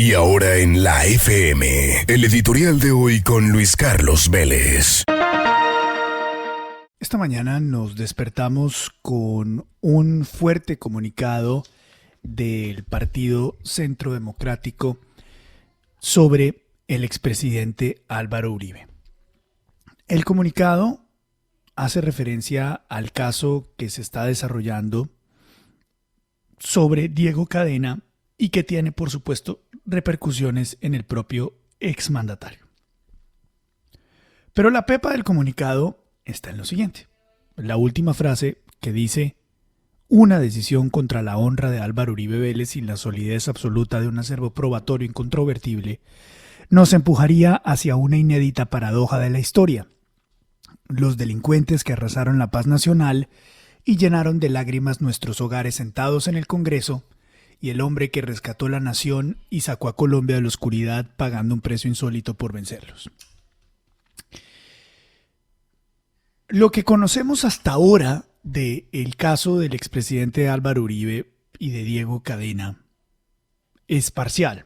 Y ahora en la FM, el editorial de hoy con Luis Carlos Vélez. Esta mañana nos despertamos con un fuerte comunicado del Partido Centro Democrático sobre el expresidente Álvaro Uribe. El comunicado hace referencia al caso que se está desarrollando sobre Diego Cadena y que tiene, por supuesto, repercusiones en el propio exmandatario. Pero la pepa del comunicado está en lo siguiente. La última frase que dice: una decisión contra la honra de Álvaro Uribe Vélez sin la solidez absoluta de un acervo probatorio incontrovertible nos empujaría hacia una inédita paradoja de la historia. Los delincuentes que arrasaron la paz nacional y llenaron de lágrimas nuestros hogares sentados en el Congreso, y el hombre que rescató la nación y sacó a Colombia de la oscuridad pagando un precio insólito por vencerlos. Lo que conocemos hasta ahora del caso del expresidente Álvaro Uribe y de Diego Cadena es parcial.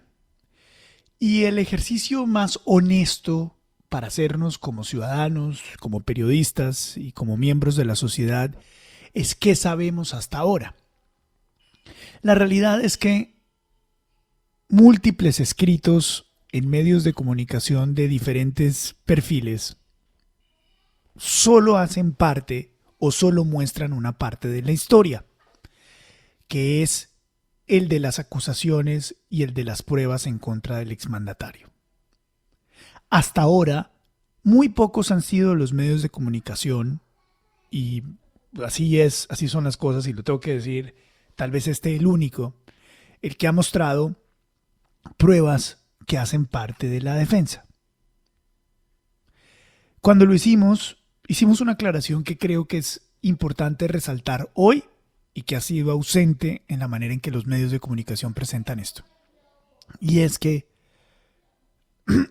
Y el ejercicio más honesto para hacernos como ciudadanos, como periodistas y como miembros de la sociedad es qué sabemos hasta ahora. La realidad es que múltiples escritos en medios de comunicación de diferentes perfiles solo hacen parte o solo muestran una parte de la historia, que es el de las acusaciones y el de las pruebas en contra del exmandatario. Hasta ahora, muy pocos han sido los medios de comunicación, y así son las cosas, y lo tengo que decir. Tal vez el único, el que ha mostrado pruebas que hacen parte de la defensa. Cuando lo hicimos una aclaración que creo que es importante resaltar hoy y que ha sido ausente en la manera en que los medios de comunicación presentan esto. Y es que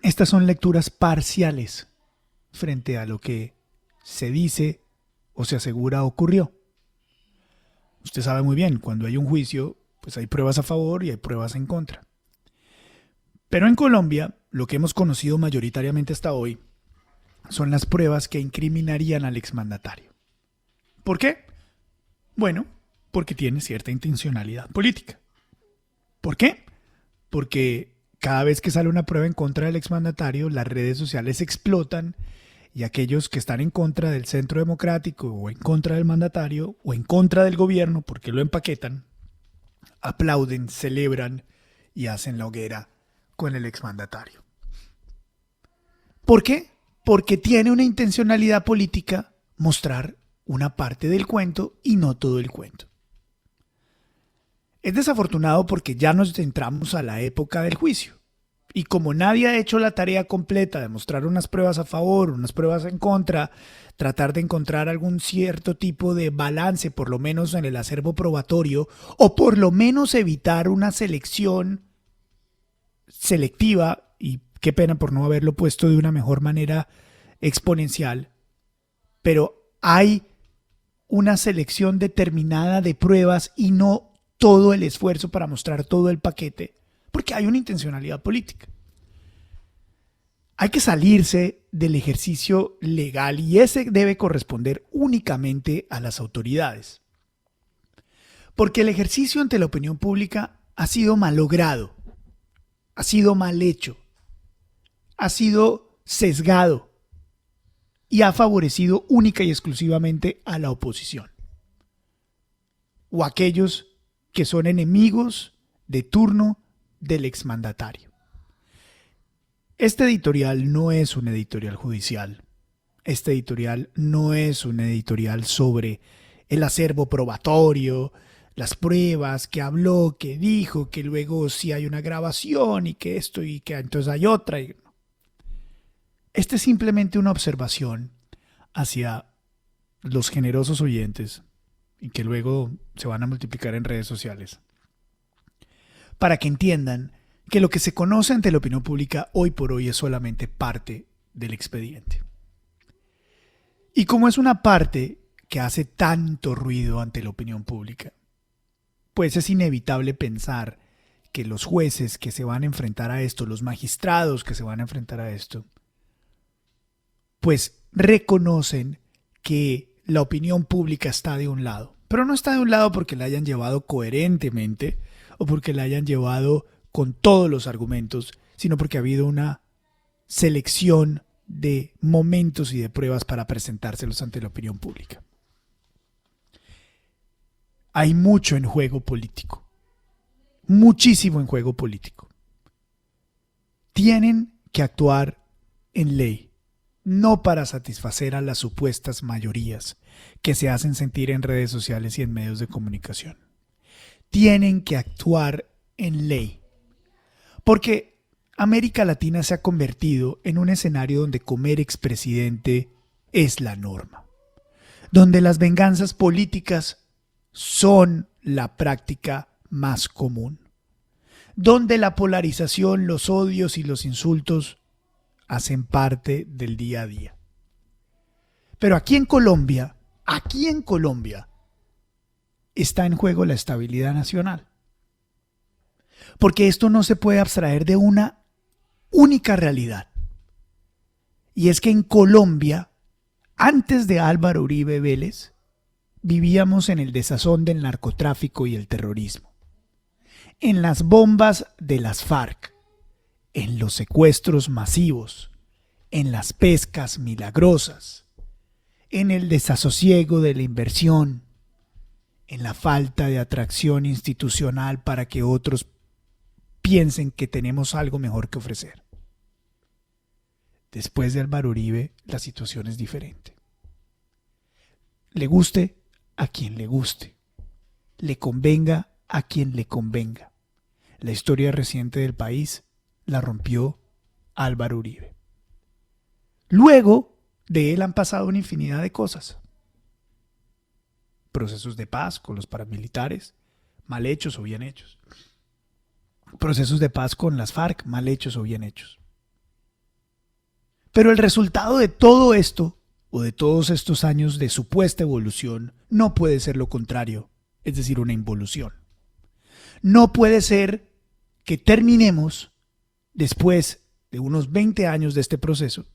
estas son lecturas parciales frente a lo que se dice o se asegura ocurrió. Usted sabe muy bien, cuando hay un juicio, pues hay pruebas a favor y hay pruebas en contra. Pero en Colombia, lo que hemos conocido mayoritariamente hasta hoy son las pruebas que incriminarían al exmandatario. ¿Por qué? Bueno, porque tiene cierta intencionalidad política. ¿Por qué? Porque cada vez que sale una prueba en contra del exmandatario, las redes sociales explotan. Y aquellos que están en contra del Centro Democrático o en contra del mandatario o en contra del gobierno, porque lo empaquetan, aplauden, celebran y hacen la hoguera con el exmandatario. ¿Por qué? Porque tiene una intencionalidad política mostrar una parte del cuento y no todo el cuento. Es desafortunado porque ya nos entramos a la época del juicio. Y como nadie ha hecho la tarea completa de mostrar unas pruebas a favor, unas pruebas en contra, tratar de encontrar algún cierto tipo de balance, por lo menos en el acervo probatorio, o por lo menos evitar una selección selectiva, y qué pena por no haberlo puesto de una mejor manera exponencial, pero hay una selección determinada de pruebas y no todo el esfuerzo para mostrar todo el paquete, porque hay una intencionalidad política. Hay que salirse del ejercicio legal y ese debe corresponder únicamente a las autoridades. Porque el ejercicio ante la opinión pública ha sido malogrado, ha sido mal hecho, ha sido sesgado y ha favorecido única y exclusivamente a la oposición o a aquellos que son enemigos de turno del exmandatario. Este editorial no es un editorial judicial. Este editorial no es un editorial sobre el acervo probatorio, las pruebas, que habló, que dijo, que luego sí hay una grabación y que esto y que entonces hay otra. Este es simplemente una observación hacia los generosos oyentes y que luego se van a multiplicar en redes sociales, para que entiendan que lo que se conoce ante la opinión pública hoy por hoy es solamente parte del expediente. Y como es una parte que hace tanto ruido ante la opinión pública, pues es inevitable pensar que los jueces que se van a enfrentar a esto, los magistrados que se van a enfrentar a esto, pues reconocen que la opinión pública está de un lado. Pero no está de un lado porque la hayan llevado coherentemente o porque la hayan llevado con todos los argumentos, sino porque ha habido una selección de momentos y de pruebas para presentárselos ante la opinión pública. Hay mucho en juego político, muchísimo en juego político. Tienen que actuar en ley, no para satisfacer a las supuestas mayorías que se hacen sentir en redes sociales y en medios de comunicación. Tienen que actuar en ley, porque América Latina se ha convertido en un escenario donde comer expresidente es la norma, donde las venganzas políticas son la práctica más común, donde la polarización, los odios y los insultos hacen parte del día a día. Pero aquí en Colombia, está en juego la estabilidad nacional. Porque esto no se puede abstraer de una única realidad. Y es que en Colombia, antes de Álvaro Uribe Vélez, vivíamos en el desazón del narcotráfico y el terrorismo, en las bombas de las FARC, en los secuestros masivos, en las pescas milagrosas, en el desasosiego de la inversión, en la falta de atracción institucional para que otros piensen que tenemos algo mejor que ofrecer. Después de Álvaro Uribe, la situación es diferente. Le guste a quien le guste, le convenga a quien le convenga. La historia reciente del país la rompió Álvaro Uribe. Luego de él han pasado una infinidad de cosas. Procesos de paz con los paramilitares, mal hechos o bien hechos. Procesos de paz con las FARC, mal hechos o bien hechos. Pero el resultado de todo esto, o de todos estos años de supuesta evolución, no puede ser lo contrario, es decir, una involución. No puede ser que terminemos, después de unos 20 años de este proceso,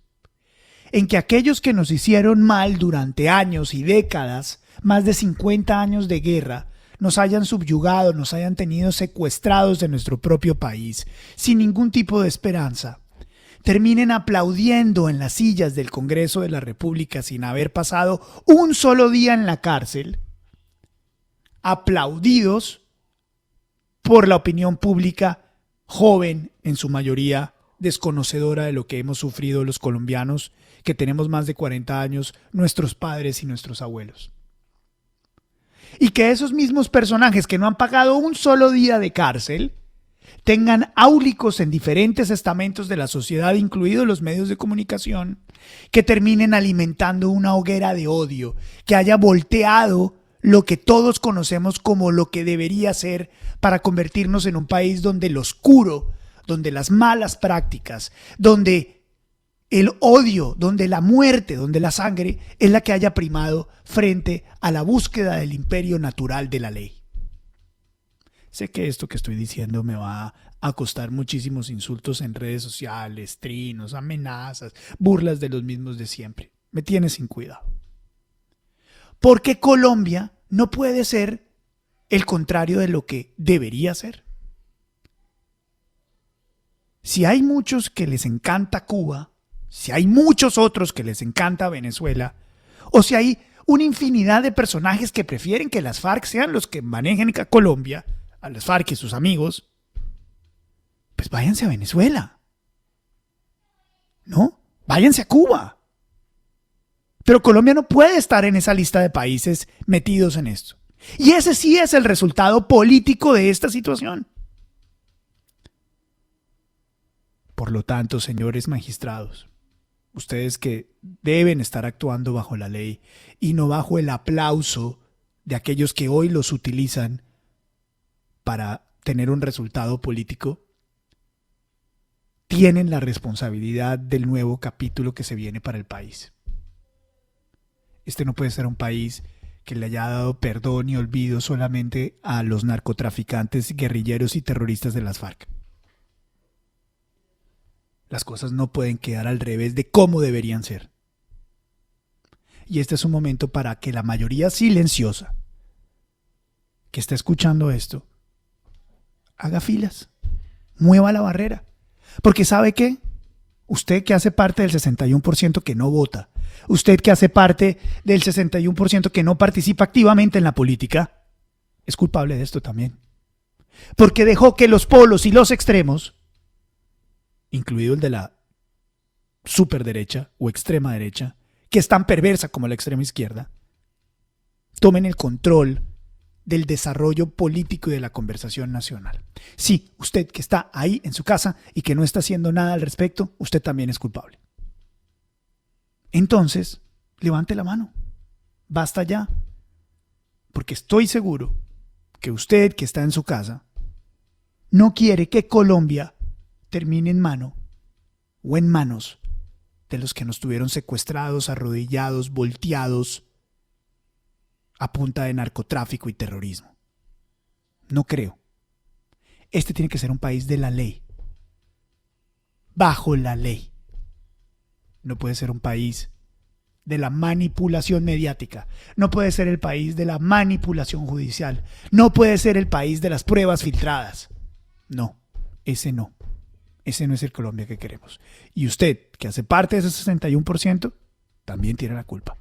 en que aquellos que nos hicieron mal durante años y décadas, más de 50 años de guerra, nos hayan subyugado, nos hayan tenido secuestrados de nuestro propio país, sin ningún tipo de esperanza, terminen aplaudiendo en las sillas del Congreso de la República sin haber pasado un solo día en la cárcel, aplaudidos por la opinión pública joven, en su mayoría desconocedora de lo que hemos sufrido los colombianos, que tenemos más de 40 años, nuestros padres y nuestros abuelos. Y que esos mismos personajes que no han pagado un solo día de cárcel tengan áulicos en diferentes estamentos de la sociedad, incluidos los medios de comunicación, que terminen alimentando una hoguera de odio, que haya volteado lo que todos conocemos como lo que debería ser para convertirnos en un país donde lo oscuro, donde las malas prácticas, donde el odio, donde la muerte, donde la sangre es la que haya primado frente a la búsqueda del imperio natural de la ley. Sé que esto que estoy diciendo me va a costar muchísimos insultos en redes sociales, trinos, amenazas, burlas de los mismos de siempre. Me tiene sin cuidado. Porque Colombia no puede ser el contrario de lo que debería ser. Si hay muchos que les encanta Cuba, si hay muchos otros que les encanta Venezuela, o si hay una infinidad de personajes que prefieren que las FARC sean los que manejen a Colombia, a las FARC y sus amigos, pues váyanse a Venezuela, ¿no? Váyanse a Cuba. Pero Colombia no puede estar en esa lista de países metidos en esto. Y ese sí es el resultado político de esta situación. Por lo tanto, señores magistrados, ustedes que deben estar actuando bajo la ley y no bajo el aplauso de aquellos que hoy los utilizan para tener un resultado político, tienen la responsabilidad del nuevo capítulo que se viene para el país. Este no puede ser un país que le haya dado perdón y olvido solamente a los narcotraficantes, guerrilleros y terroristas de las FARC. Las cosas no pueden quedar al revés de cómo deberían ser. Y este es un momento para que la mayoría silenciosa que está escuchando esto haga filas, mueva la barrera. Porque ¿sabe qué? Usted que hace parte del 61% que no vota, usted que hace parte del 61% que no participa activamente en la política, es culpable de esto también. Porque dejó que los polos y los extremos, incluido el de la superderecha o extrema derecha, que es tan perversa como la extrema izquierda, tomen el control del desarrollo político y de la conversación nacional. Sí, usted que está ahí en su casa y que no está haciendo nada al respecto, usted también es culpable. Entonces, levante la mano. Basta ya. Porque estoy seguro que usted que está en su casa no quiere que Colombia termine en mano o en manos de los que nos tuvieron secuestrados, arrodillados, volteados a punta de narcotráfico y terrorismo. No creo. Este tiene que ser un país de la ley. Bajo la ley. No puede ser un país de la manipulación mediática. No puede ser el país de la manipulación judicial. No puede ser el país de las pruebas filtradas. No, ese no. Ese no es el Colombia que queremos. Y usted, que hace parte de ese 61%, también tiene la culpa.